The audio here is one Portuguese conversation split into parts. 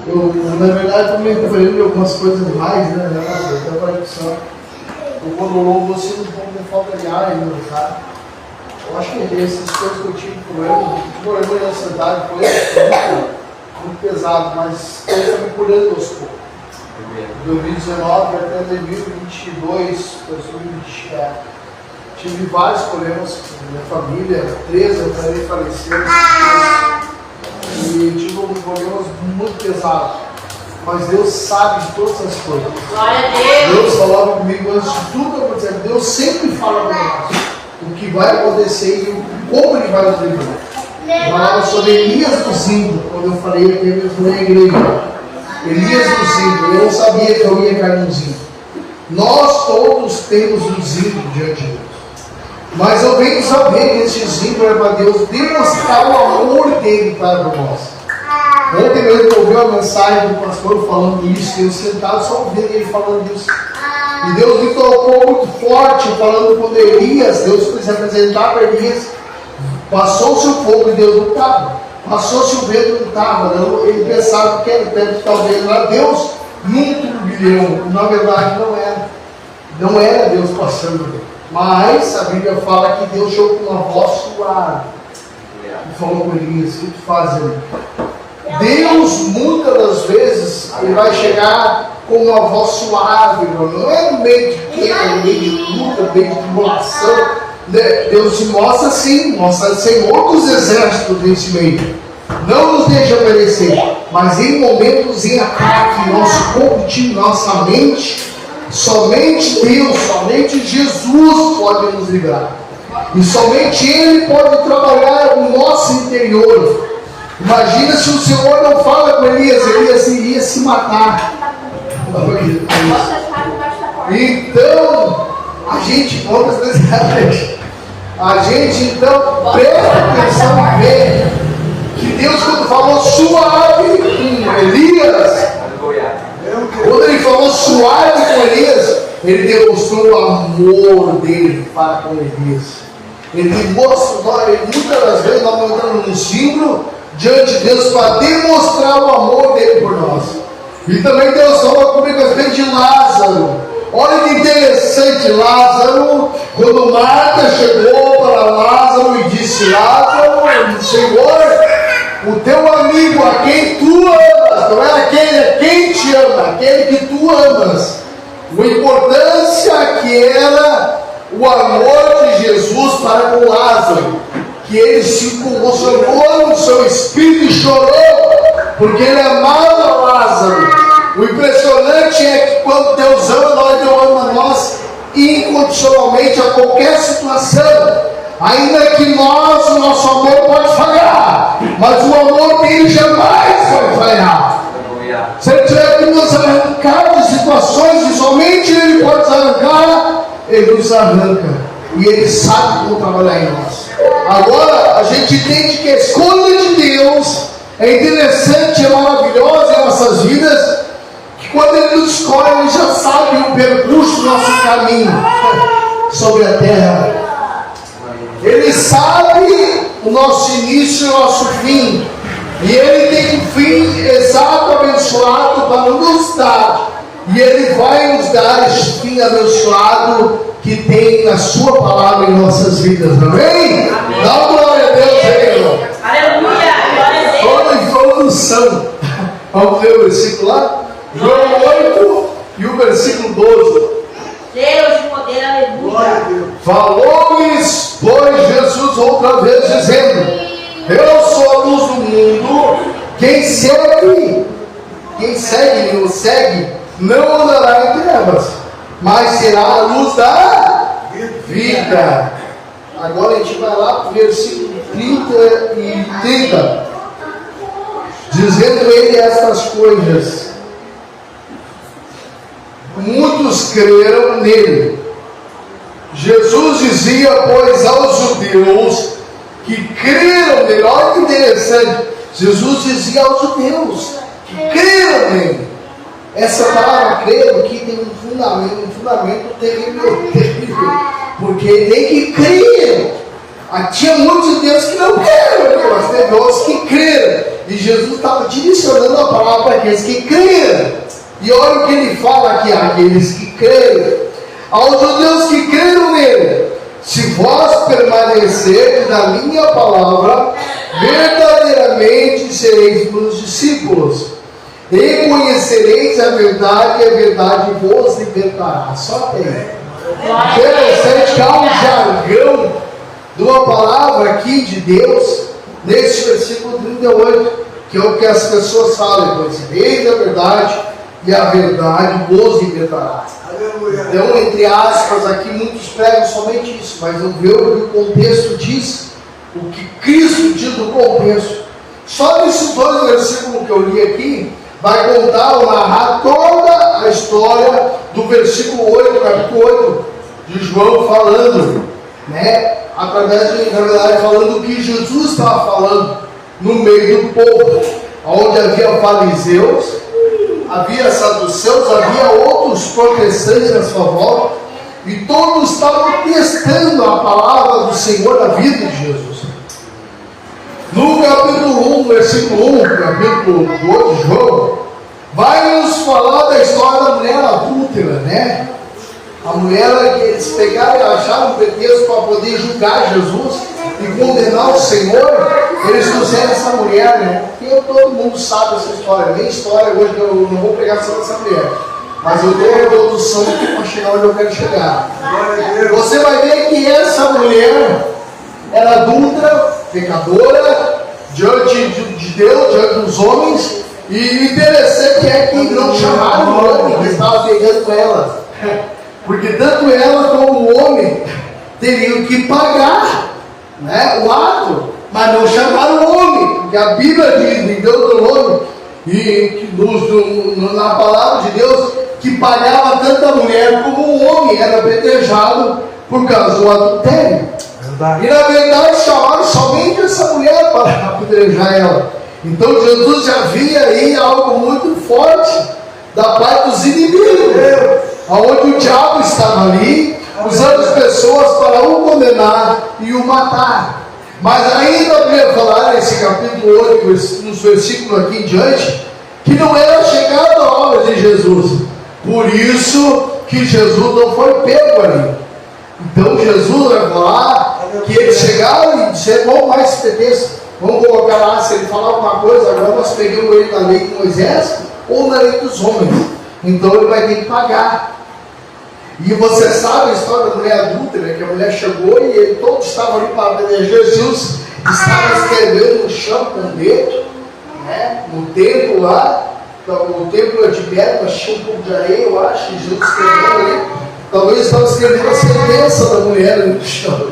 Na verdade, eu me lembrei algumas coisas mais, né? Até para isso. Quando eu louvo, você não pode falta de ar ainda, sabe? Eu acho que essas coisas que eu tive problema de ansiedade, foi muito pesado, mas Deus está me curando aos poucos. 2019 até 2022, 2020, tive vários problemas com minha família, 13 até faleceram, e tive problemas muito pesados. Mas Deus sabe de todas as coisas. Glória a Deus. Deus falava comigo antes de tudo acontecer. Deus sempre fala comigo o que vai acontecer e como Ele vai nos livrar. Eu falava sobre Elias do Zimbro, quando eu falei aqui mesmo na igreja. Elias do Zimbro, eu não sabia que eu ia cair no Zimbro. Nós todos temos um Zimbro diante de Deus. Mas eu venho saber que esse Zimbro é para Deus demonstrar o amor dele para nós. Ontem mesmo eu ouvi uma mensagem do pastor falando isso, eu sentado só ouvindo ele falando isso. E Deus me tocou muito forte, falando quando Elias, Deus foi se apresentar para Elias, passou-se o fogo e Deus não estava. Passou-se o vento e não estava. Ele pensava que era talvez era Deus num turbilhão. Na verdade não era. Não era Deus passando. Mas a Bíblia fala que Deus chegou com uma voz suave. E falou com Elias, o que tu faz ali? Deus, muitas das vezes, Ele vai chegar com uma voz suave, não é no meio de queda, no meio de luta, no meio de tribulação. Deus se mostra assim, mostra Senhor dos exércitos nesse meio. Não nos deixa perecer, mas em momentos em ataque, nosso corpo, nossa mente, somente Deus, somente Jesus pode nos livrar. E somente Ele pode trabalhar o nosso interior. Imagina se o Senhor não fala com Elias, Elias iria se matar. Então, a gente, então presta atenção e vê que Deus, quando falou suave com Elias, quando Ele falou suave com Elias, Ele demonstrou o amor dele para com Elias. Ele demonstrou, muitas das vezes nós vamos entrando no símbolo diante de Deus para demonstrar o amor dele por nós. E também Deus falou comigo a respeito de Lázaro. Olha que interessante, Lázaro, quando Marta chegou para Lázaro e disse: Lázaro, Senhor, o teu amigo a quem tu amas, não é aquele a quem te ama, aquele que tu amas. A importância que era o amor de Jesus para com Lázaro, que ele se consolou no seu espírito e chorou, porque ele amava Lázaro. O impressionante é que quando Deus ama nós, Deus ama nós incondicionalmente a qualquer situação. Ainda que o nosso amor pode falhar, mas o amor dele jamais vai falhar. Se ele tiver que nos arrancar de situações que somente ele pode nos arrancar, ele nos arranca. E ele sabe como trabalhar em nós. Agora, a gente entende que a escolha de Deus é interessante, é maravilhosa em nossas vidas, que quando Ele nos escolhe, Ele já sabe o percurso do nosso caminho sobre a terra. Ele sabe o nosso início e o nosso fim. E Ele tem um fim exato, abençoado para nos dar. E Ele vai nos dar este fim abençoado que tem na sua palavra em nossas vidas, amém? Dá glória a Deus, irmão. Aleluia, glória a Deus. Toda introdução. Vamos ler o versículo lá? João 8 e o versículo 12. Deus de poder, aleluia. Falou-lhes, pois, Jesus outra vez, dizendo: Eu sou a luz do mundo. Quem segue-me ou segue, não andará em trevas, mas será a luz da vida. Agora a gente vai lá para o versículo 30 e 30. Dizendo ele estas coisas, muitos creram nele. Jesus dizia, pois, aos judeus que creram nele. Olha que interessante. Jesus dizia aos judeus que creram nele. Essa palavra creio aqui tem um fundamento terrível, porque tem que crer. Tinha muitos deus que não creram, mas teve outros que creram. E Jesus estava direcionando a palavra para aqueles que creram. E olha o que ele fala aqui: aqueles que creram. Aos judeus que creram nele: se vós permanecerdes na minha palavra, verdadeiramente sereis meus discípulos, e conhecereis a verdade, e a verdade vos libertará. Só tem. Interessante que há um jargão de uma palavra aqui de Deus, nesse versículo 38, que é o que as pessoas falam: conhecereis a verdade, e a verdade vos libertará. Então, entre aspas, aqui muitos pregam somente isso, mas não vê o que o contexto diz, o que Cristo diz no contexto. Só nesses dois versículos que eu li aqui, vai contar ou narrar toda a história do versículo 8, capítulo 8 de João, falando, né? Através de, na verdade, falando o que Jesus estava falando no meio do povo, onde havia fariseus, havia saduceus, havia outros protestantes à sua volta, e todos estavam testando a palavra do Senhor na vida de Jesus. No capítulo 1, versículo 1, capítulo 2 de João, vai nos falar da história da mulher adúltera, né? A mulher que eles pegaram e acharam um pretexto para poder julgar Jesus e condenar o Senhor. Eles trouxeram essa mulher, né? Porque todo mundo sabe essa história. Minha história hoje, eu não vou pregar sobre essa mulher, mas eu dou a introdução para chegar onde eu quero chegar. Você vai ver que essa mulher era adulta, pecadora, diante de Deus, diante dos homens. E interessante é que não chamaram o homem que estava pegando com ela, porque tanto ela como o homem teriam que pagar, né, o ato, mas não chamaram o homem, porque a Bíblia diz em Deuteronômio e na palavra de Deus que pagava tanto a mulher como o homem era apedrejado por causa do adultério. E na verdade chamaram somente essa mulher para apedrejar ela. Então Jesus já via aí algo muito forte da parte dos inimigos, onde o diabo estava ali, usando as pessoas para o condenar e o matar. Mas ainda devia falar nesse capítulo 8, nos versículos aqui em diante, que não era chegada a hora de Jesus. Por isso que Jesus não foi pego ali. Então Jesus vai falar que eles chegaram e disseram: vamos mais pretexto, vamos colocar lá, se ele falar alguma coisa, agora nós pegamos ele na lei de Moisés ou na lei dos homens. Então ele vai ter que pagar. E você sabe a história da mulher adúltera, que a mulher chegou e ele, todos estavam ali para ver. Jesus estava escrevendo no chão com o dedo, né, no templo lá. O templo de Tibério, mas tinha um pouco de areia, eu acho, e Jesus escrevendo ali. Talvez estava escrevendo a sentença da mulher ali no chão.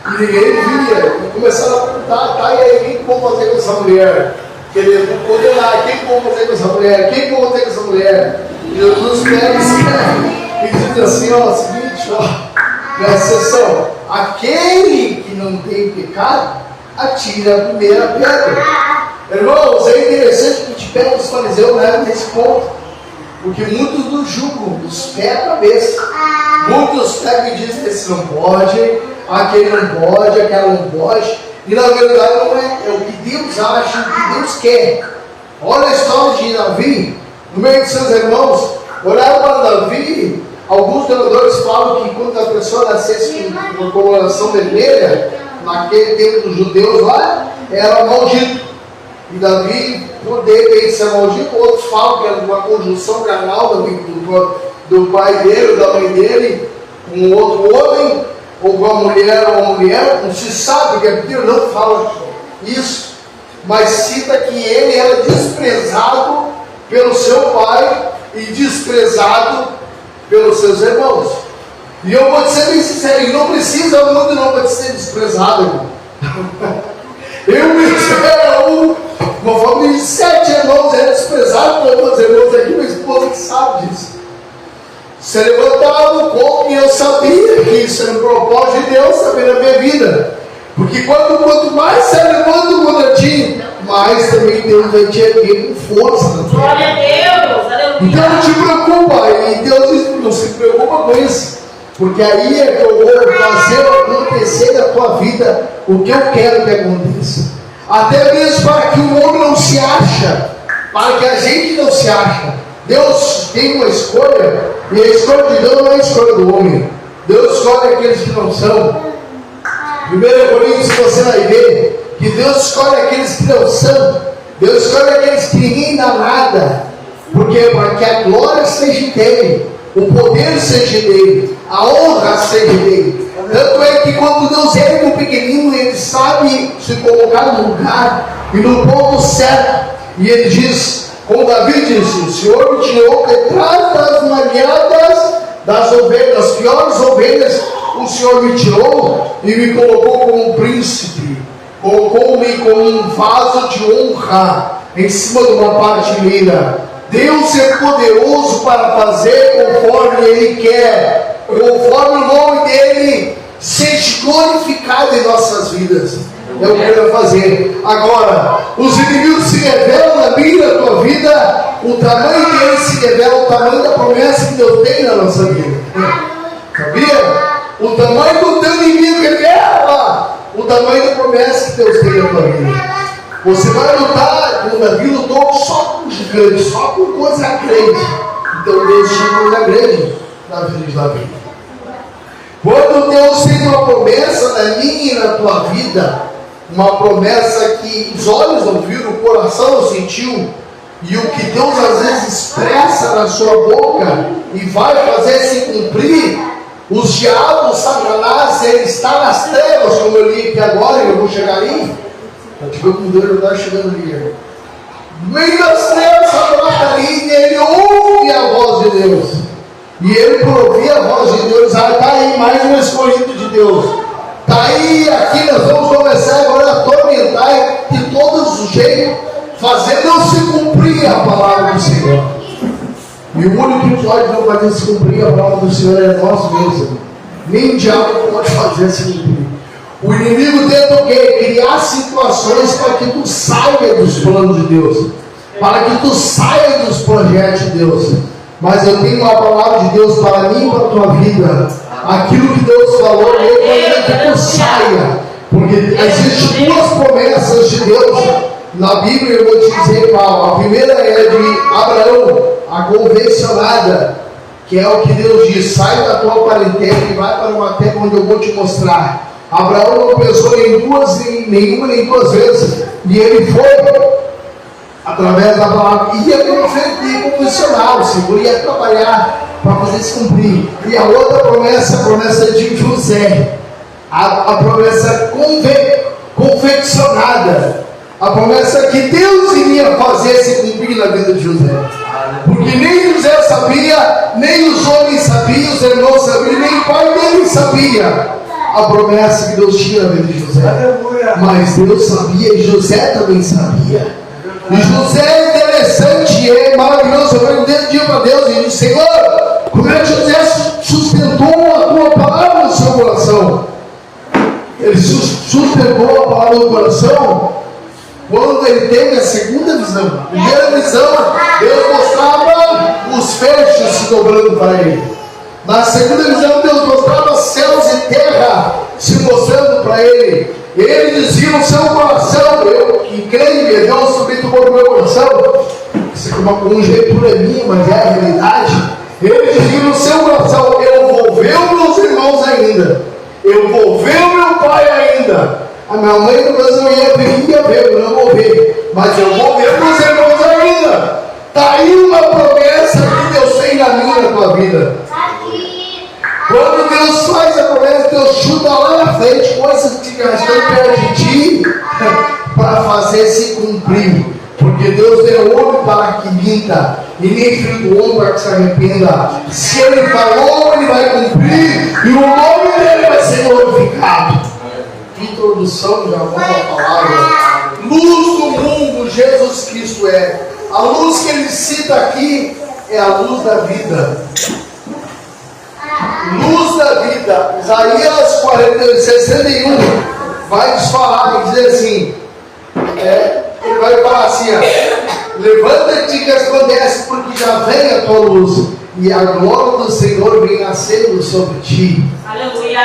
E ninguém via. E começaram a perguntar: tá, e aí, o que vamos fazer com essa mulher? Querendo condenar: o que vamos fazer com essa mulher? O que vamos fazer com essa mulher? E Jesus pega e escreve e diz assim: ó, seguinte, ó, presta atenção, aquele que não tem pecado, atira a primeira pedra. Irmãos, é interessante que a gente pega os fariseus, né, nesse ponto, porque muitos nos julgam dos pés à cabeça. Muitos pegam e dizem: esse não pode, aquele não pode, aquela não pode. E na verdade não é, é o que Deus acha, o que Deus quer. Olha a história de Davi, no meio de seus irmãos. Olharam para Davi. Alguns teólogos falam que quando a pessoa nascesse com coloração vermelha, naquele tempo dos judeus lá, era maldito. E Davi poderia ser maldito. Outros falam que era uma conjunção carnal do pai dele, da mãe dele, com outro homem, ou com uma mulher, não se sabe, porque a Bíblia não fala isso, mas cita que ele era desprezado pelo seu pai e desprezado pelos seus irmãos. E eu vou te ser bem sincero: ele não precisa muito não para ser desprezado, irmão. Eu mesmo era uma família de 7 irmãos, era desprezado por meus irmãos aqui, minha esposa que sabe disso. Você levantava o corpo e eu sabia que isso era um propósito de Deus também na minha vida. Porque quanto mais você levanta o quadradinho, mais também Deus vai te erguer com força na tua vida. Glória a Deus, aleluia. Então não te preocupa, e Deus diz: não se preocupa com isso. Porque aí é que eu vou fazer acontecer na tua vida o que eu quero que aconteça. Até mesmo para que o homem não se acha, para que a gente não se acha. Deus tem uma escolha, e a escolha de Deus não é a escolha do homem. Deus escolhe aqueles que não são. 1 Coríntios você vai ver que Deus escolhe aqueles que não são. Deus escolhe aqueles que ninguém dá nada. Porque para que a glória seja dele, o poder seja dele, a honra seja dele. Tanto é que quando Deus ergue um pequenino, ele sabe se colocar no lugar e no ponto certo. E ele diz, como Davi disse: o Senhor me tirou detrás das malhadas das ovelhas, das piores ovelhas, o Senhor me tirou e me colocou como um príncipe, colocou-me como um vaso de honra em cima de uma partilheira. Deus é poderoso para fazer conforme Ele quer, conforme o nome dEle seja glorificado em nossas vidas. É o que Ele vai fazer. Agora, os inimigos se revelam na minha, na tua vida, o tamanho deles se revela, o tamanho da promessa que Deus tem na nossa vida. Sabia? O tamanho do teu inimigo revela o tamanho da promessa que Deus tem na tua vida. Você vai lutar, como Davi lutou, só com gigantes, só com coisa grande. Então Deus tinha coisa grande na vida de Davi. Quando Deus tem uma promessa na minha e na tua vida, uma promessa que os olhos não viram, o coração não sentiu, e o que Deus às vezes expressa na sua boca e vai fazer se cumprir, os diabos, Satanás, ele está nas trevas, como eu li aqui agora, e eu vou chegar ali. Eu tive com Deus, eu estava chegando ali. No meio das trevas, Satanás está ali, e ele ouve a voz de Deus. E ele, por ouvir a voz de Deus, está aí mais um escolhido de Deus. Está aí, aqui nós vamos começar agora a atormentar de todos os jeitos, fazer não se cumprir a palavra do Senhor. E o único que pode não fazer se cumprir a palavra do Senhor é nós mesmos. Nem o diabo pode fazer se cumprir. O inimigo tenta o quê? Criar situações para que tu saia dos planos de Deus, para que tu saia dos projetos de Deus. Mas eu tenho uma palavra de Deus para mim e para a tua vida. Aquilo que Deus falou, eu quero que tu saia. Porque existem duas promessas de Deus na Bíblia, eu vou te dizer qual. A primeira é de Abraão, a convencionada, que é o que Deus diz: sai da tua parentela e vai para uma terra onde eu vou te mostrar. Abraão não pensou em nenhuma nem duas vezes, e ele foi através da palavra. Ia convencional, o Senhor ia trabalhar para fazer se cumprir. E a outra promessa, a promessa de José, a promessa confeccionada, a promessa que Deus iria fazer se cumprir na vida de José. Porque nem José sabia, nem os homens sabiam, os irmãos sabiam, nem o pai dele sabia a promessa que Deus tinha na vida de José. Mas Deus sabia e José também sabia. E José é interessante, é maravilhoso. Eu perguntei para Deus e disse: Senhor, como é que José sustentou a tua palavra no seu coração? Ele sustentou a palavra no coração quando ele teve a segunda visão. A primeira visão, Deus mostrava os feixes se dobrando para ele. Na segunda visão, Deus mostrava céus e terra se mostrando para ele. Ele dizia no seu coração: eu que creio em Deus, também tomou no meu coração. Isso é uma conjectura minha, mas é a realidade. Ele dizia no seu coração: eu vou ver os meus irmãos ainda, eu vou ver o meu pai ainda. A minha mãe no Brasil ia ver, eu não vou ver, mas eu vou ver meus irmãos ainda. Está aí uma promessa que Deus tem na minha e na tua vida. Quando Deus faz a promessa, Deus chuta lá na frente coisas que já estão perto de ti para fazer se cumprir. Porque Deus é homem para que minta, e nem filho do homem para que se arrependa. Se Ele falou, Ele vai cumprir, e o nome dEle vai ser glorificado. Introdução, já vamos à palavra. Luz do mundo, Jesus Cristo é. A luz que ele cita aqui é a luz da vida. Luz da vida. Isaías 61 vai nos falar e dizer assim: ele vai falar assim: levanta-te e resplandece, porque já vem a tua luz, e a glória do Senhor vem nascendo sobre ti. Aleluia.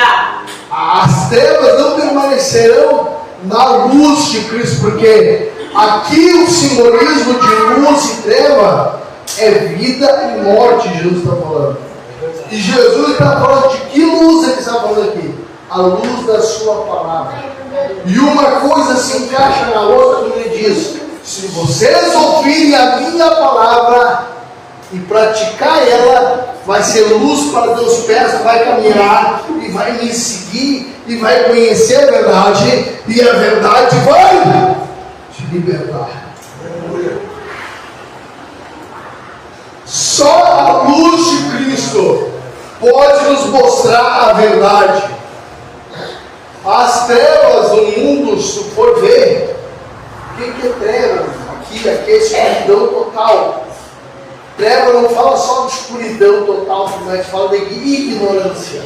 As trevas não permanecerão na luz de Cristo, porque aqui o simbolismo de luz e treva é vida e morte. Jesus está falando. E Jesus está falando de que luz ele está falando aqui? A luz da sua palavra. E uma coisa se encaixa na outra, quando ele diz: se vocês ouvirem a minha palavra e praticar ela, vai ser luz para os teus pés, vai caminhar e vai me seguir e vai conhecer a verdade, e a verdade vai te libertar. Só a luz de Cristo pode nos mostrar a verdade. As trevas do mundo, se for ver, o que é trevas? Aqui é escuridão total. Treva não fala só de escuridão total, mas fala de ignorância.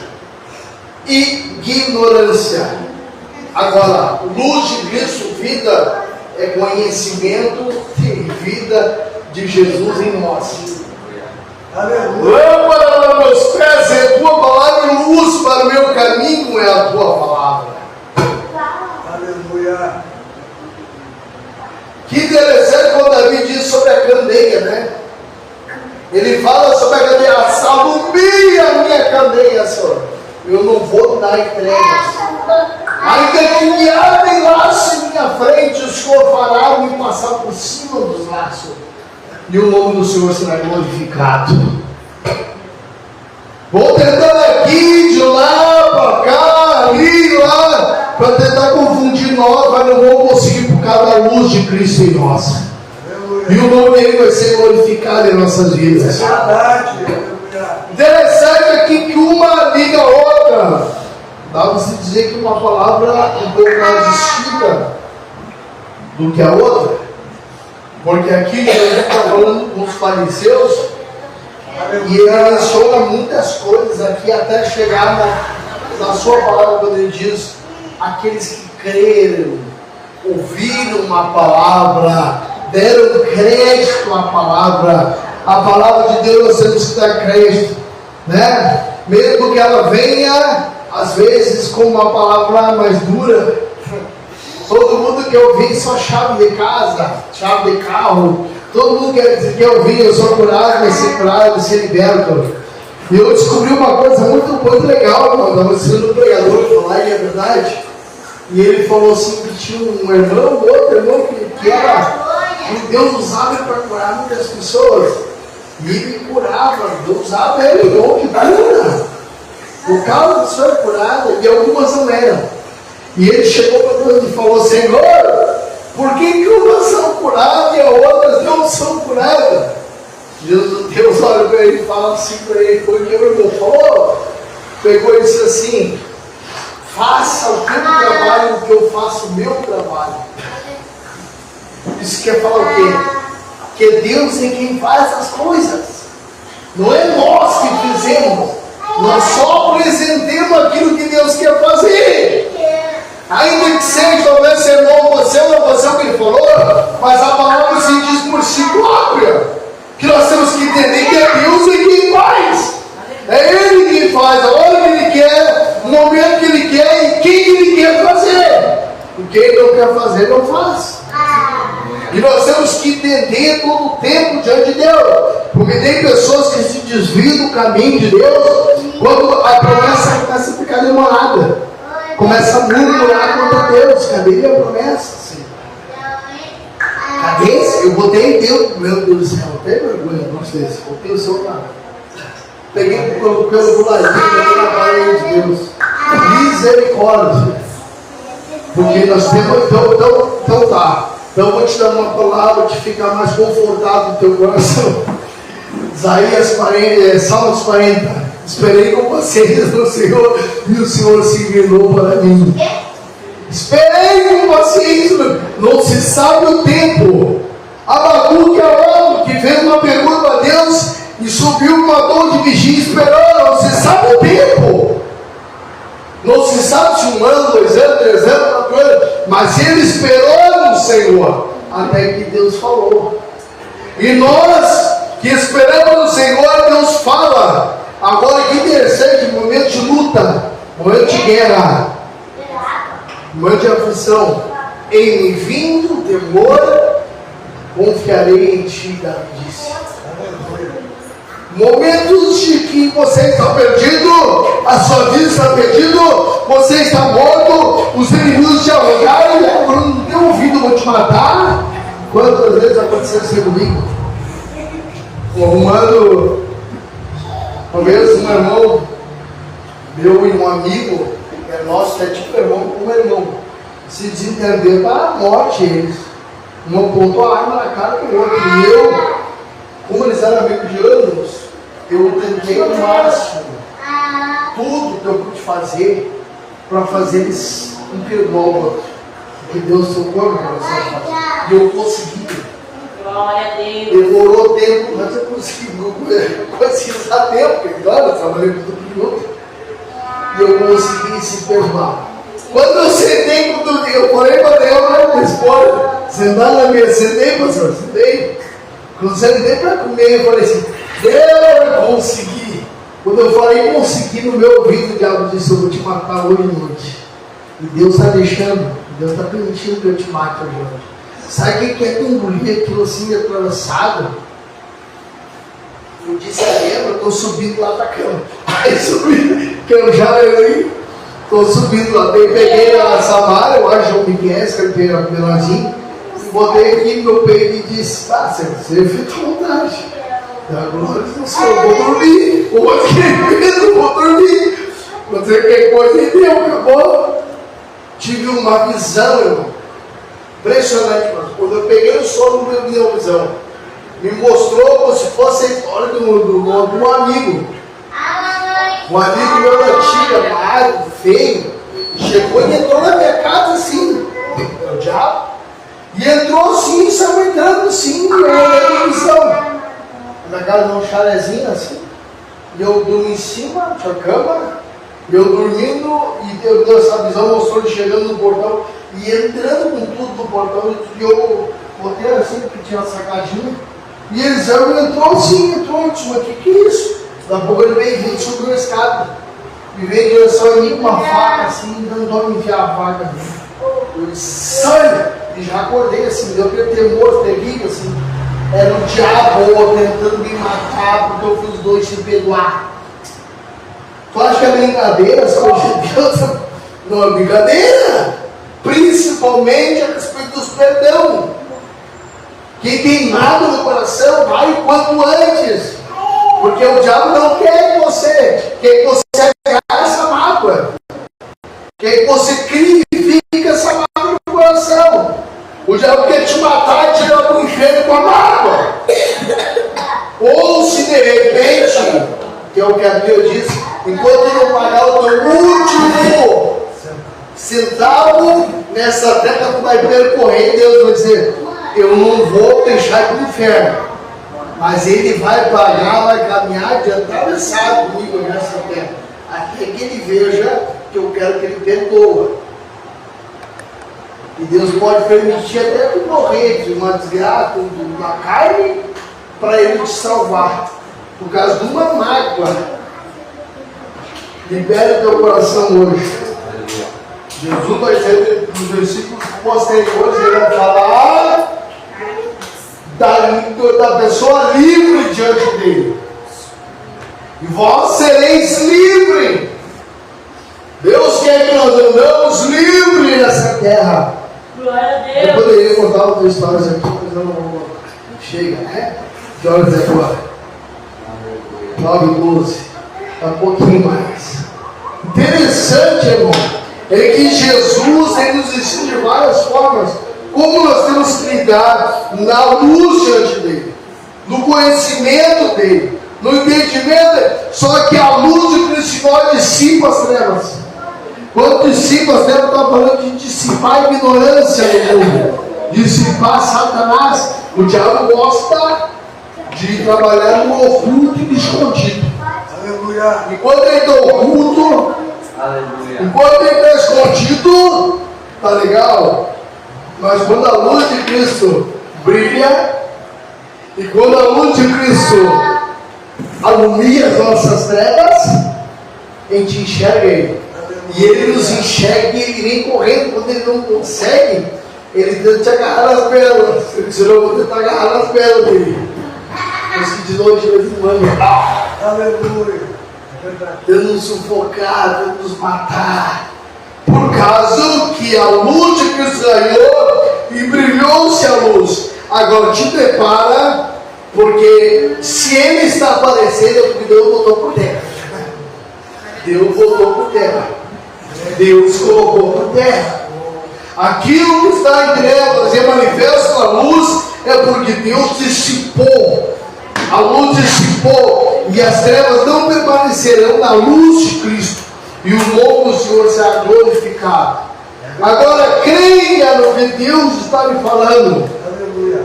Ignorância. Agora, luz de Cristo, vida, é conhecimento e vida de Jesus em nós. Lâmpada para meus pés é a tua palavra, e luz para o meu caminho é a tua palavra. Aleluia. Que interessante quando Davi diz sobre a candeia, né? Ele fala sobre a candeia: alumia a minha candeia, Senhor. Eu não vou dar em trevas. Ainda que me abrem laços em minha frente, o Senhor fará me passar por cima dos laços, e o nome do Senhor será glorificado. Vou tentando aqui, de lá para cá, ali, lá, para tentar confundir nós, mas não vou conseguir por causa da luz de Cristo em nós. E o nome dele vai ser glorificado em nossas vidas. É verdade. Interessante aqui que uma liga a outra. Dá para se dizer que uma palavra é um pouco mais distinta do que a outra. Porque aqui Jesus está falando com os fariseus, e ele menciona muitas coisas aqui até chegar na sua palavra, quando ele diz: aqueles que creram, ouviram uma palavra, deram crédito à palavra. A palavra de Deus nós temos que dar crédito, né? Mesmo que ela venha às vezes com uma palavra mais dura. Todo mundo quer ouvir só chave de casa, chave de carro. Todo mundo quer ouvir: eu sou curado, vai ser curado, vai ser liberto. E eu descobri uma coisa muito legal, quando eu estava sendo um pregador falar, e é verdade. E ele falou assim que tinha um irmão, outro irmão que Deus usava para curar muitas pessoas. E ele curava, Deus usava ele, dom de cura. O caso do Senhor curado, e algumas não eram. E ele chegou para Deus e falou: Senhor, por que umas são curadas e outras não são curadas? Deus olha para ele e fala assim para ele: foi o que o irmão falou. Pegou e disse assim: faça o teu trabalho, o que eu faço o meu trabalho. Isso quer falar o quê? Que Deus é quem faz as coisas. Não é nós que fizemos. Nós só apresentamos aquilo que Deus quer fazer. Ainda que seja, talvez ser bom você ou não você, o que ele falou, mas a palavra se diz por si própria. Que nós temos que entender que é Deus quem faz. É Ele quem faz, a hora que Ele quer, o momento que Ele quer e quem Ele quer fazer. O que Ele não quer fazer, não faz. E nós temos que entender todo o tempo diante de Deus. Porque tem pessoas que se desviam do caminho de Deus quando a promessa começa a ficar demorada. Começa a murmurar contra Deus. Cadê minha promessa, Senhor? Cadê? Eu botei em Deus. Meu Deus do céu, não tem vergonha, não sei se botei o seu lado. Peguei pelo buladinho, peguei na parede de Deus. Misericórdia. Porque nós temos. Então tá. Então eu vou te dar uma palavra que fica mais confortável no teu coração. Isaías 40, Salmos 40. Esperei com paciência no Senhor e o Senhor se inclinou para mim. Esperei com paciência, não se sabe o tempo. Abacuque é outro que fez uma pergunta a Deus e subiu uma torre de vigia esperando. Não se sabe o tempo. Não se sabe se 1 ano, 2 anos, 3 anos, 4 anos, mas ele esperou no Senhor até que Deus falou. E nós que esperamos no Senhor, Deus fala. Agora que interessante, momento de luta, momento de guerra, momento de aflição. Em me vindo temor, confiarei em ti, Davi disse. Momentos de que você está perdido, a sua vida está perdida, você está morto, os inimigos te arrogaram, não tem ouvido, vou te matar. Quantas vezes aconteceu isso comigo? Uma vez um irmão meu e um amigo, nosso, que é tipo irmão como irmão, se desentender para a morte eles. Um apontou a arma na cara do outro. E eu, como eles eram amigos de anos, eu tentei no máximo tudo que eu pude fazer para fazer eles um perdoar o outro. Porque Deus tocou no coração. E eu consegui. Glória a Deus. Demorou tempo, mas eu consegui usar tempo, porque claro, eu trabalhei com tudo minuto. E eu consegui se perdoar. Quando eu sentei, eu falei para Deus, minha esposa, sentar na mesa, sentei, pastor, sentei. Quando sentei para comer, eu falei assim, Deus, eu consegui. Quando eu falei consegui, no meu ouvido, o diabo disse, eu vou te matar hoje à noite. E Deus está deixando, Deus está permitindo que eu te mate hoje à noite. Sabe o que é que engolir aquilo assim, atravessado? Eu disse a ela, eu estou subindo lá para a cama. Aí subi, que eu já levei. Estou subindo lá, peguei a Samara, eu acho que eu me conhece, que ele era menorzinho, e botei aqui no meu peito e disse, você fez vontade. Da glória do Senhor, eu vou dormir. O outro que vou dormir. Você quer coisa e deu, acabou. Tive uma visão, irmão. Impressionante, mano. Quando eu peguei o sono, me deu uma visão. Me mostrou como se fosse a história de um amigo. Um amigo meu da antiga, magro, feio, chegou e entrou na minha casa assim, o diabo, e entrou assim, saiu entrando assim, e eu olhei a visão. Na minha casa um chalezinho assim, e eu dormi em cima, tinha cama, e eu dormindo, e eu dei essa visão, mostrou ele chegando no portão, e entrando com tudo no portão, e eu botei assim, porque tinha uma sacadinha, e ele entrou assim, entrou, eu disse, mas que é isso? Daqui a pouco ele veio, subiu a escada e veio em direção a mim com uma faca assim, tentou me enfiar a faca nele. Eu disse, sai! E já acordei assim, deu aquele temor terrível assim. Era o diabo tentando me matar porque eu fiz os dois se perdoar. Tu acha que é brincadeira? As coisas de Deus não é brincadeira. Principalmente a respeito dos perdão. Quem tem nada no coração, vai o quanto antes. Porque o diabo não quer que você agarre essa mágoa. Quer que você crie e fique essa mágoa no coração. O diabo quer te matar e te levar para o inferno com a mágoa. Ou se de repente, que é o que a Bíblia diz, enquanto não pagar o teu último centavo nessa terra, tu vai percorrer, Deus vai dizer, eu não vou deixar para o inferno. Mas ele vai pagar, vai caminhar de atravessado comigo nessa terra. Até que ele veja que eu quero que ele perdoa. E Deus pode permitir até que morrer de uma desgraça, de uma carne, para ele te salvar. Por causa de uma mágoa. Libere teu coração hoje. Jesus vai dizer nos versículos posteriores, ele vai falar da pessoa livre diante dele. E vós sereis livres. Deus quer que nós andamos livres nessa terra. Glória a Deus. Eu poderia contar outras histórias aqui, mas eu não vou. Chega, né? Que horas é agora? 9h12. Um pouquinho mais. Interessante, irmão, é que Jesus ele nos ensina de várias formas como nós temos que lidar na luz diante dele, no conhecimento dele, no entendimento dele. Só que a luz de Cristo dissipa as trevas. Quando dissipa as trevas, está falando de dissipar a ignorância do mundo, dissipar Satanás. O diabo gosta de trabalhar no oculto e no escondido. Aleluia. Enquanto ele está oculto, enquanto ele está escondido, tá legal. Mas quando a luz de Cristo brilha, E quando a luz de Cristo alumia as nossas trevas, a gente enxerga Ele. E Ele nos enxerga e Ele vem correndo. Quando Ele não consegue, Ele tenta te agarrar nas pernas. Senão eu vou tentar agarrar nas pernas dele. Mas que de longe Ele manda. Aleluia. Tentando nos sufocar, tentando nos matar. Por causa que a luz de Cristo ganhou e brilhou-se a luz. Agora te prepara, porque se Ele está aparecendo, é porque Deus voltou por terra. Deus voltou por terra. Deus colocou por terra. Aquilo que está em trevas e manifesta a luz, é porque Deus dissipou. A luz dissipou, e as trevas não permanecerão na luz de Cristo, e o nome do Senhor será glorificado. Agora creia no que Deus está lhe falando.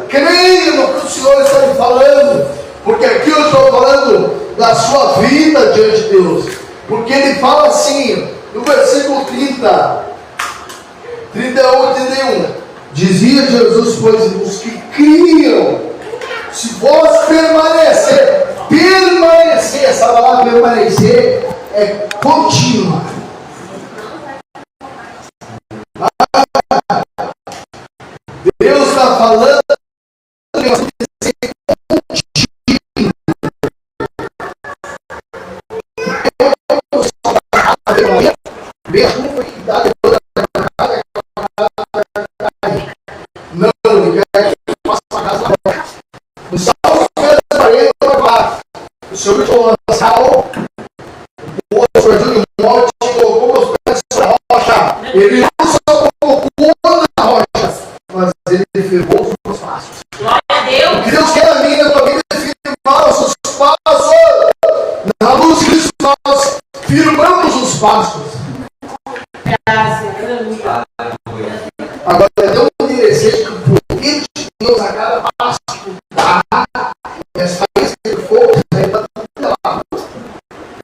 Creia no que o Senhor está lhe falando, porque aqui eu estou falando da sua vida diante de Deus. Porque Ele fala assim, no versículo 30, 31 e 31, dizia Jesus, pois os que criam, se vós permanecer, essa palavra permanecer é contínua. Deus está falando não, ele quer que faça a casa. O Salmo fez a parede para baixo. O Senhor me colocou no sal, o Senhor de morte colocou meus pés sobre a rocha. Ele não só colocou na rocha, mas Ele firmou os meus passos. Glória a Deus. O que Deus quer a mim na tua vida é firmar os seus passos. Na luz de Cristo nós firmamos os passos. Graças. Agora Deus me deseja que o poder de Deus a cada passo que dá, essa de fogo sai para todo lado.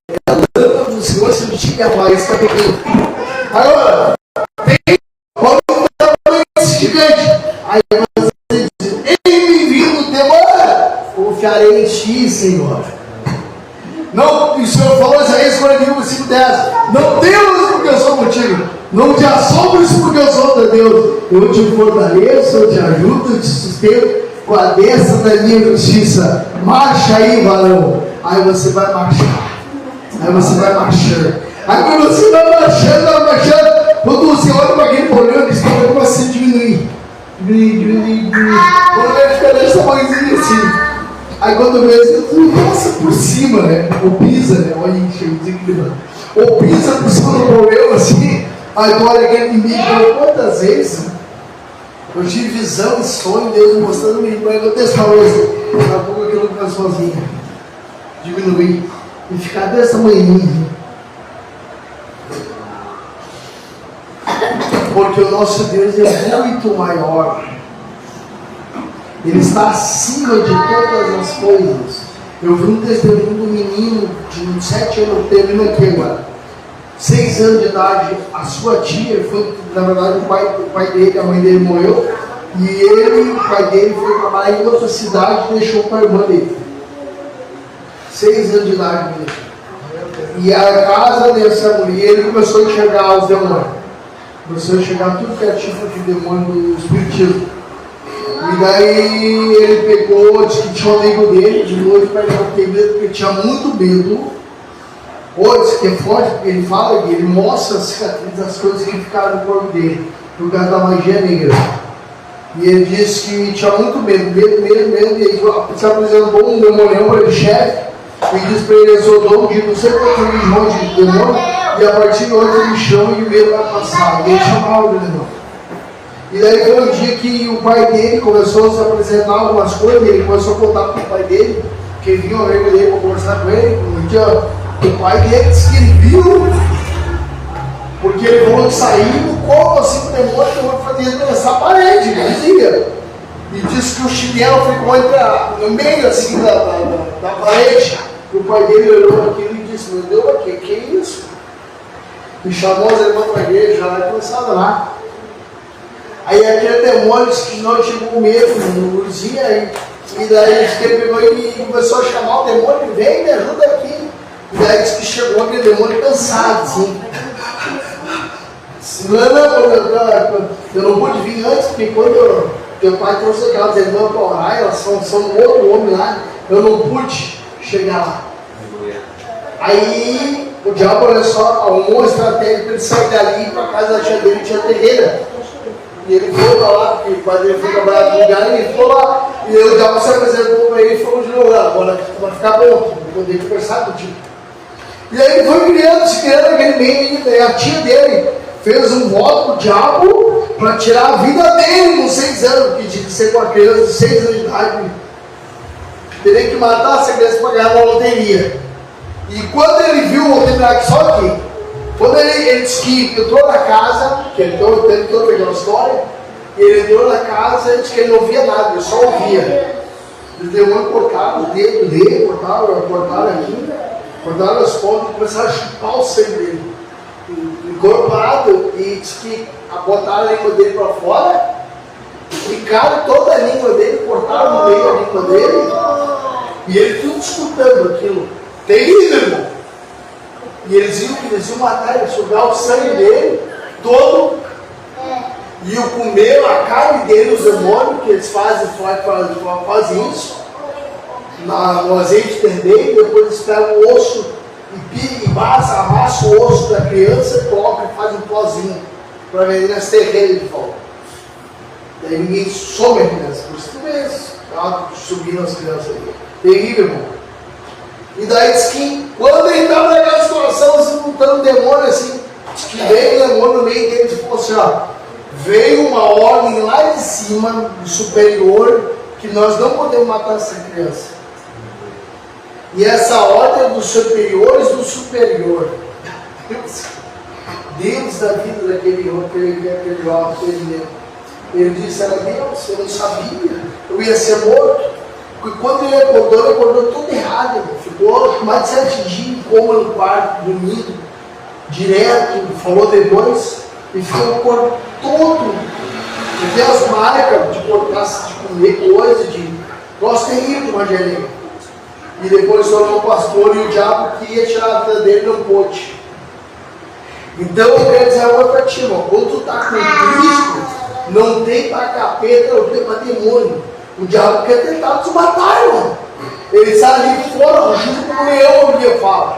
É a lâmpada do Senhor se não tiver a faísca pequena. Agora, tem quando se gigante. Aí você diz, em vindo temor, confiarei em ti, Senhor. Não, o Senhor falou Isaías 41, versículo 10. Não temas porque eu sou contigo. Não te assombres porque eu sou teu Deus. Eu te fortaleço, eu te ajudo, eu te sustento com a destra da minha justiça. Marcha aí, varão. Aí você vai marchar. Aí você vai marchando. Aí quando você vai marchando, quando você olha para aquele problema que está começa a diminuir. Diminuir. Quando vai ficar desse tamanhozinho assim. Aí quando mesmo passa por cima, né? Ou pisa, né? Olha aí, chega desequilibrado. Ou pisa por cima do problema assim. Agora aquele inimigo, quantas vezes eu tive visão e sonho, Deus mostrando me mas eu desse tamanho. Daqui a pouco aquilo fica sozinho. Diminuir. E ficar desse tamanho. Porque o nosso Deus é muito maior. Ele está acima de todas as coisas. Eu vi um testemunho do menino de 7 anos, termino aqui agora. 6 anos de idade, a sua tia, foi, na verdade o pai dele, a mãe dele morreu, e ele, o pai dele foi trabalhar em outra cidade e deixou com a irmã dele. 6 anos de idade mesmo. E a casa dessa mulher, ele começou a enxergar os demônios. Começou a enxergar tudo que é tipo de demônio do espiritismo. E daí ele pegou, disse que tinha um amigo dele, de noite para ele não ter medo, porque ele tinha muito medo. Hoje, que é forte, porque ele fala, ele mostra as cicatrizes, as coisas que ficaram no corpo dele, por causa da magia negra. E ele disse que tinha muito medo, e aí se apresentou um demônio para ele, chefe, e disse para ele, eu sou dono de não sei quantos milhões de demônio, e a partir de hoje ele me chama e o medo vai passar. E ele chamava o demônio. E daí foi um dia que o pai dele começou a se apresentar algumas coisas, e ele começou a contar para o pai dele, que vinha um amigo dele para conversar com ele, o pai dele disse que ele viu, porque ele falou que saiu no corpo assim, o demônio que eu vou fazer nessa parede, ele dizia. E disse que o chinelo ficou no meio assim da parede. E o pai dele olhou aquilo e disse, meu Deus, que é isso? E chamou as irmãs para a igreja, lá e começaram lá. Aí aquele demônio disse que não chegou medo, não dizia aí. E daí diz que ele pegou e começou a chamar o demônio, vem, me ajuda aqui. E daí diz que chegou aquele demônio cansado, assim. Eu não pude vir antes, porque quando teu pai trouxe aquelas irmãs para orar, elas são um outro homem lá, eu não pude chegar lá. Aí o diabo, olha só, arrumou uma estratégia para ele sair dali para casa da tia dele, tinha terreira. E ele foi para lá, porque quando ele foi trabalhar no lugar, ele foi lá. E aí o diabo se apresentou para ele e falou de novo: agora vai ficar bom, vou poder conversar contigo. E aí ele foi criando aquele meio, e a tia dele fez um voto pro diabo para tirar a vida dele com 6 anos, que tinha que ser com a criança de 6 anos de idade. Teria que matar essa criança para ganhar na loteria. E quando ele viu, vou terminar aqui só aqui, quando ele disse que entrou na casa, que ele entrou naquela história, e ele entrou na casa, ele disse que ele não via nada, ele só ouvia. Os demônios cortaram o dedo dele, cortaram aqui, cortaram as pontas e começaram a chupar o sangue dele. Encorpado, e disse que botaram a língua dele para fora, picaram toda a língua dele, cortaram no meio a língua dele, e ele tudo escutando aquilo. Terrível, irmão. E eles iam matar, eles sugar o sangue dele todo, e o comer a carne dele, os demônios, que eles fazem isso, no azeite vermelho, depois eles pegam o osso e amassa o osso da criança e coloca e faz um pozinho para vender nas terreiras de volta. Daí ninguém some a criança, por isso tu vês, subindo as crianças ali. Terrível, irmão. E daí diz que quando ele estava naquela situação, assim, lutando o demônio, assim, diz que veio o demônio no meio dele e falou assim: ó, veio uma ordem lá de cima, do superior, que nós não podemos matar essa criança. E essa ordem é dos superiores do superior. Deus da vida daquele jovem, ele disse: era Deus, eu não sabia, eu ia ser morto. Porque quando ele acordou tudo errado. Ficou mais de 7 dias em coma no quarto, dormindo, direto, falou depois, e ficou o corpo todo. E tem as marcas de cortar, de comer coisa, de troço terrível, Margelinha. E depois tornou pastor e o diabo queria tirar a vida dele, não pôde. Então eu quero dizer uma coisa para ti, irmão. Quando tu está com Cristo, não tem para capeta, não tem para demônio. O diabo quer tentar te matar, irmão. Ele está ali fora, junto com o leão, como eu falo.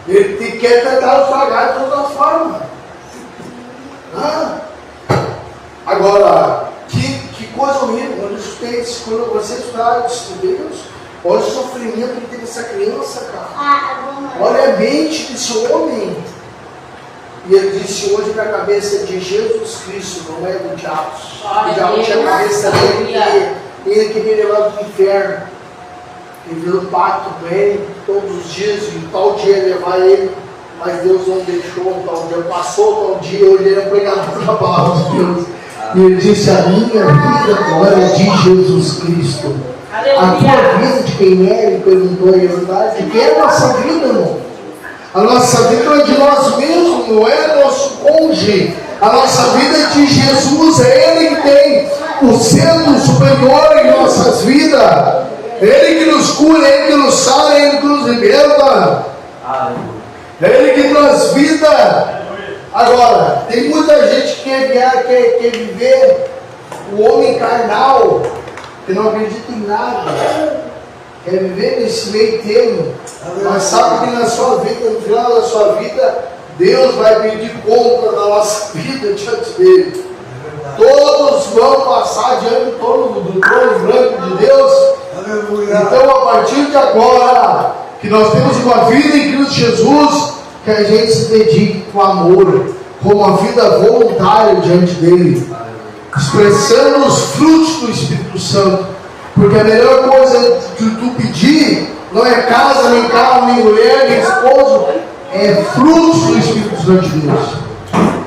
Ele quer tentar estragar de todas as formas. Agora, que coisa horrível. Quando você está de Deus, olha o sofrimento que teve essa criança, cara. Olha a mente desse homem. E ele disse: hoje na cabeça de Jesus Cristo, não é do diabo. O diabo tinha a cabeça dele, ele queria levar para o inferno. Ele fez um pacto com ele todos os dias, e tal dia levar ele, mas Deus não deixou. Tal dia passou, tal dia, hoje ele é pregador da palavra de Deus. E ele disse: a minha vida agora é de Jesus Cristo. A tua vida de quem é? Ele perguntou a verdade. De quem é a nossa vida, irmão? A nossa vida não é de nós mesmos, não é nosso cônjuge. A nossa vida é de Jesus, é Ele que tem o centro superior em nossas vidas. Ele que nos cura, Ele que nos sara, Ele que nos liberta. Ele que traz vida. Agora, tem muita gente que quer viver o homem carnal, que não acredita em nada. Quer viver nesse meio termo. Mas sabe que na sua vida, no final da sua vida, Deus vai pedir conta da nossa vida diante dele. Todos vão passar diante do trono branco de Deus. Então, a partir de agora, que nós temos uma vida em Cristo Jesus, que a gente se dedique com amor, com uma vida voluntária diante dele, expressando os frutos do Espírito Santo. Porque a melhor coisa que tu pedir não é casa, nem carro, nem mulher, nem esposo, é frutos do Espírito Santo de Deus.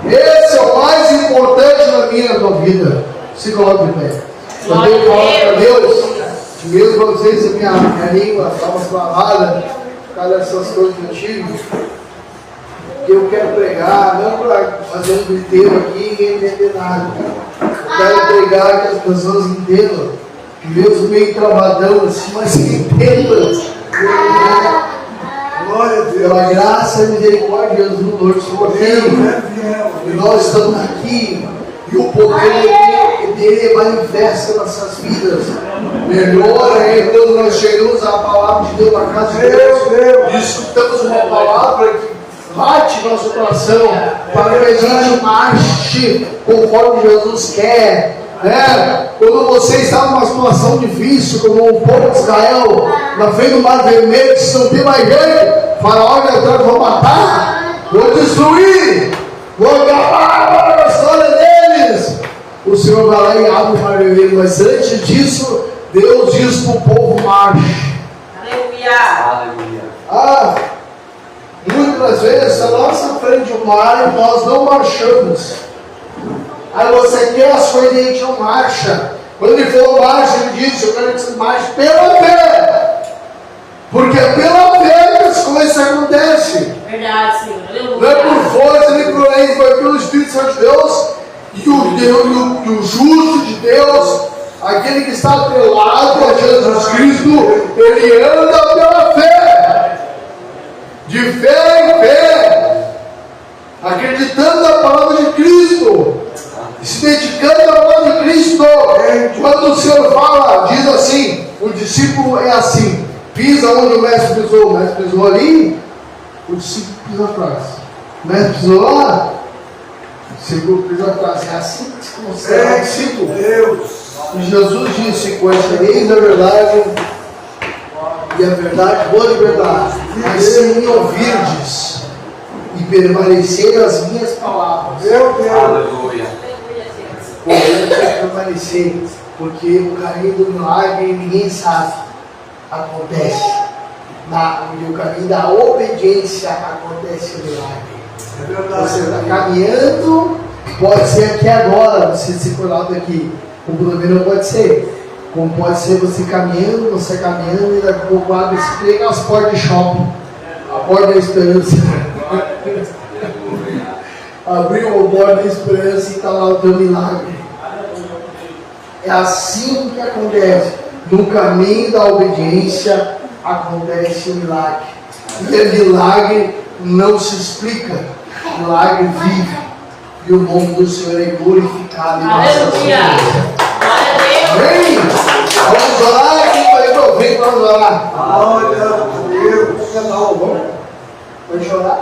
Esse é o mais importante na minha e na tua vida. Se coloque de pé. Eu tenho que falar para Deus, mesmo às vezes a minha língua estava travada por causa dessas coisas antigas. Eu quero pregar, não para fazer um griteiro aqui e ninguém entender nada. Eu quero pregar que as pessoas entendam mesmo meio travadão assim, mas que entenda. Glória a Deus. Pela graça e misericórdia do Lord sobre e nós estamos aqui e o poder dele manifesta nas nossas vidas. Melhor é quando nós chegamos à palavra de Deus na casa de Deus e escutamos uma palavra que bate no nosso coração para que a gente marche conforme Jesus quer. Quando você está numa situação difícil, como o povo de Israel, na frente do Mar Vermelho, que não tem mais jeito, Faraó e atrás vão matar, vou destruir, vou acabar a história deles. O Senhor vai lá e abre o Mar Vermelho, mas antes disso, Deus diz para o povo: marche. Aleluia. Muitas vezes a nossa frente do mar nós não marchamos. Aí você quer as coisas e a gente não marcha. Quando ele falou marcha, ele disse: eu quero que você marche pela fé. Porque é pela fé que as coisas acontecem. Verdade, Senhor. Não é por força nem por lei, mas pelo Espírito Santo de Deus. E o justo de Deus, aquele que está atrelado a Jesus Cristo, ele anda pela fé. De fé em fé. Acreditando na palavra de Cristo. Se dedicando à palavra de Cristo. Quando o Senhor fala, diz assim: o discípulo é assim, pisa onde o mestre pisou ali, o discípulo pisa atrás. O mestre pisou lá, o discípulo pisa atrás. É assim que se considera o discípulo. E Jesus disse: conhecereis a verdade, e a verdade, boa de verdade, mas se me ouvirdes e permanecer as minhas palavras. Aleluia. O importante é permanecer, porque o caminho do milagre ninguém sabe, acontece. O caminho da obediência acontece o milagre. Você está caminhando, pode ser aqui agora, você se colado aqui, como também não pode ser. Como pode ser você caminhando e daqui a pouco abre e pega as portas de shopping, a porta da esperança. Abriu a porta da esperança e está lá o teu milagre. É assim que acontece. No caminho da obediência acontece o milagre. E o milagre não se explica. O milagre vive. E o nome do Senhor é glorificado. Aleluia. Amém. Vamos orar aqui. Vem para orar. Glória a Deus. Pode chorar?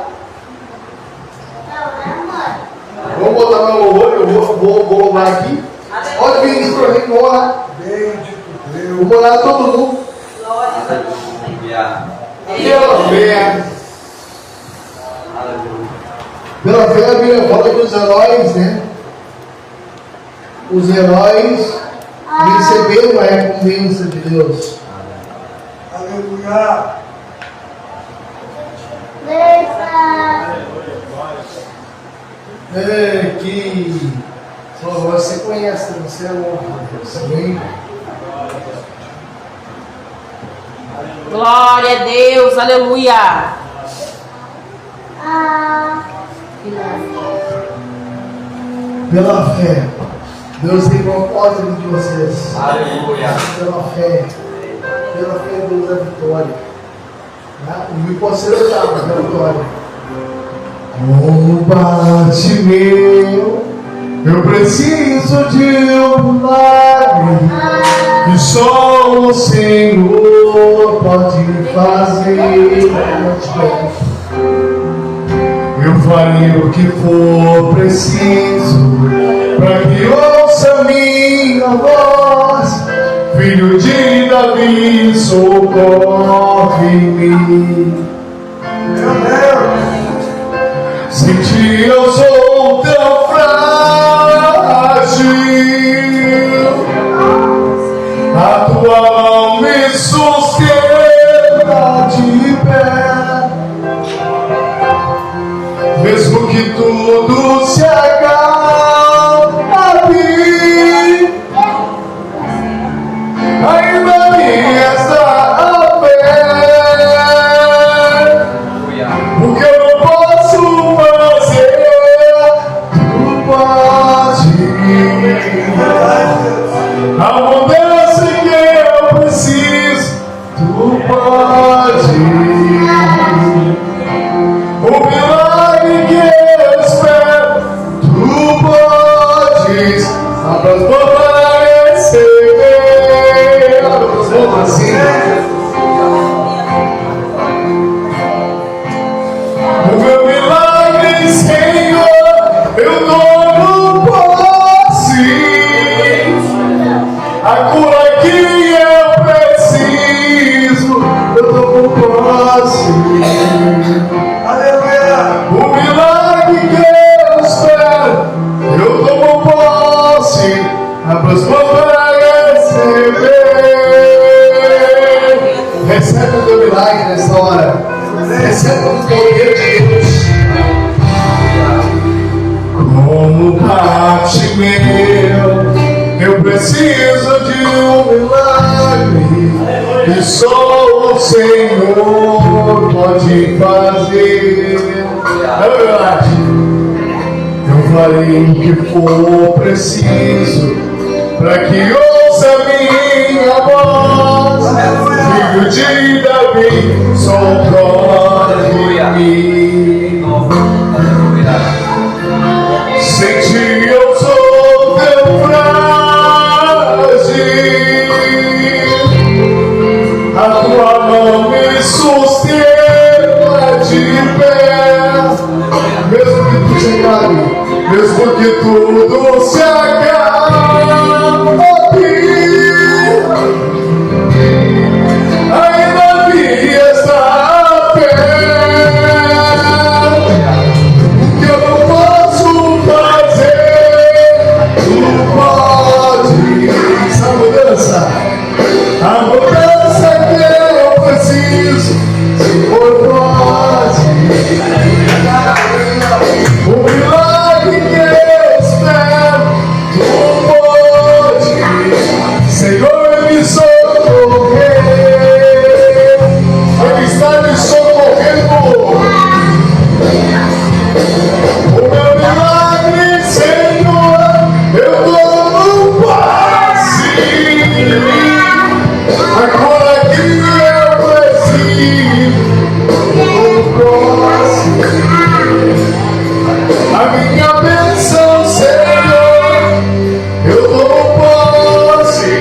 Vamos botar meu louvor, eu vou louvar aqui. Olha o Vinícius para mim, vamos orar. Vamos orar todo mundo. Pela fé. Pela fé, a Bíblia fala que os heróis, né? Os heróis receberam a recompensa de Deus. Aleluia. Que só você conhece, você é louco. Glória a Deus, aleluia. Pela fé, Deus tem propósito de vocês. Aleluia. Pela fé, Deus é vitória. O pode ser usado para a vitória. Combate meu, eu preciso de um milagre que só o Senhor pode fazer. Eu farei o que for preciso para que ouça minha voz. Filho de Davi, socorre-me. Meu Deus. Sem ti eu sou tão frágil, a tua mão me sustenta de pé. Mesmo que tudo se acabe, ainda me resta a fé, porque eu não posso fazer, tu pode. A mudança que milagre nessa hora. Receba o poder de Deus. Como Pai meu, eu preciso de um milagre, e só o Senhor pode fazer. É verdade. Eu farei o que for preciso para que ouça minha voz. Filho de Davi, sou glória em mim. Sem ti eu sou teu frágil, a tua mão me sustenta de pé. Mesmo que tudo se acabe, mesmo que tudo se acabe, ainda vi esta fé. O que eu não posso fazer, tu pode. Essa mudança, a mudança que eu preciso, se for pode. O milagre que eu espero, tu pode. Senhor, me socorrer. Ele está me socorrendo. O meu milagre, Senhor, eu dou no passe. Agora que eu preciso, eu posso. A minha bênção, Senhor, eu dou posse.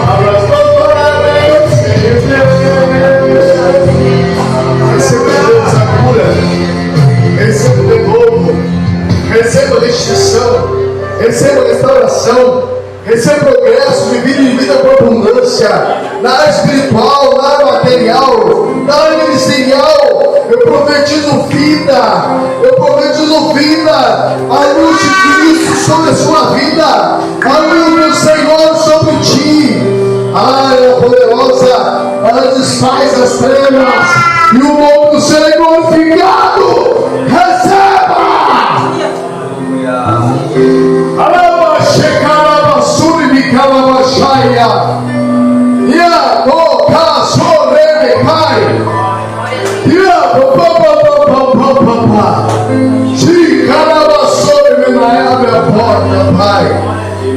Abra as mãos para receber. Receba essa cura, receba o renovo, receba a restituição, receba a restauração, receba progresso de vida com abundância, na área espiritual, na área material, na área ministerial. Eu profetizo vida, eu profetizo vida, a luz de Cristo sobre a sua vida, a luz do Senhor sobre ti. Ela poderosa, ela desfaz as trevas, e o nome do Senhor é glorificado. Receba! Alaba, shekaraba, suribi, kalaba, shaya. Ya, boca, sorebe, pai. Ya, papapapapapapa. Se kalaba, sorebe, abre a porta, pai.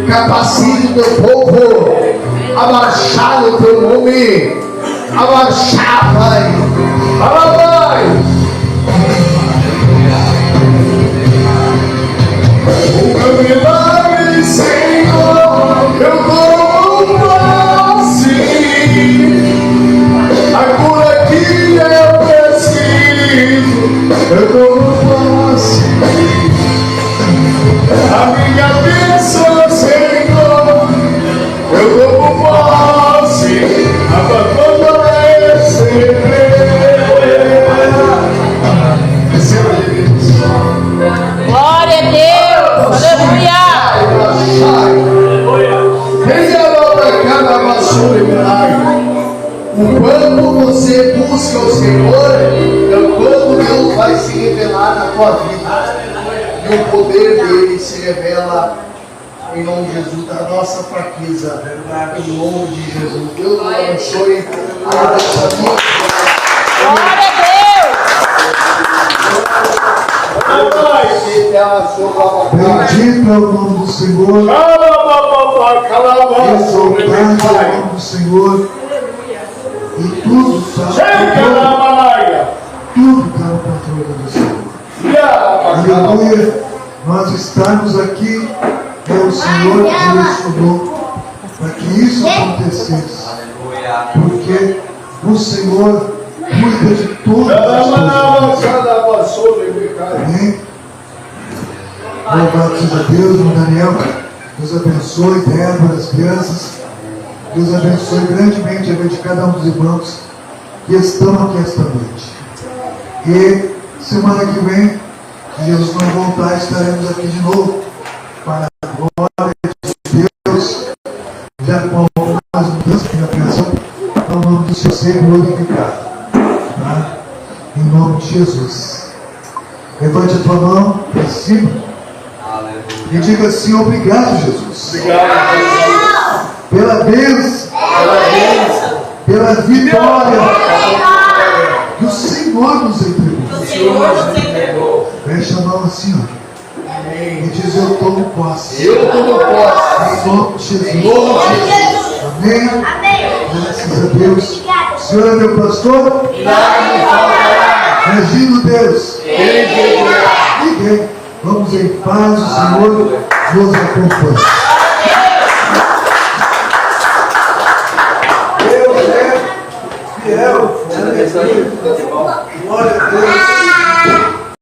Capacite o teu povo a marchar no teu nome, a marchar, pai. Fala, pai. O meu milagre, Senhor, eu dou um passe. A cura que eu preciso, eu dou um passe. A minha bênção, Senhor, eu dou um passe. Abandona receber. Receba de Deus. Glória a Deus. Aleluia. Venha lá para cá na vassoura e milagre. O quanto você busca o Senhor, é o quanto Deus vai se revelar na tua vida. E o poder dele se revela em nome de Jesus, da nossa fraqueza. Em nome de Jesus. Deus nos abençoe. Glória a Deus. Bendito é o nome do Senhor. Exaltado é o nome do Senhor. E tudo está tudo está no controle do Senhor. Aleluia. Nós estamos aqui, o Senhor direcionou para que isso acontecesse. Porque o Senhor cuida de todas as coisas. Amém? Louvado seja Deus, meu Daniel. Deus abençoe, Débora, as crianças. Deus abençoe grandemente a vida de cada um dos irmãos que estão aqui esta noite. E semana que vem, se Jesus não voltar, estaremos aqui de novo para a glória de Deus, já com algumas mudanças na criação, para o nome do Senhor ser glorificado. nome de Jesus. Levante a tua mão para cima e diga assim: obrigado, Jesus. Obrigado, Jesus. Pela bênção, pela vitória que o Senhor nos entregou. Fecha a mão assim, ó. E diz: eu tomo posse. Eu tomo posse. Em nome de Jesus. Amém. Graças a Deus. O Senhor é meu pastor. Agindo Deus. Ninguém. Vamos em paz, o Senhor nos acompanha.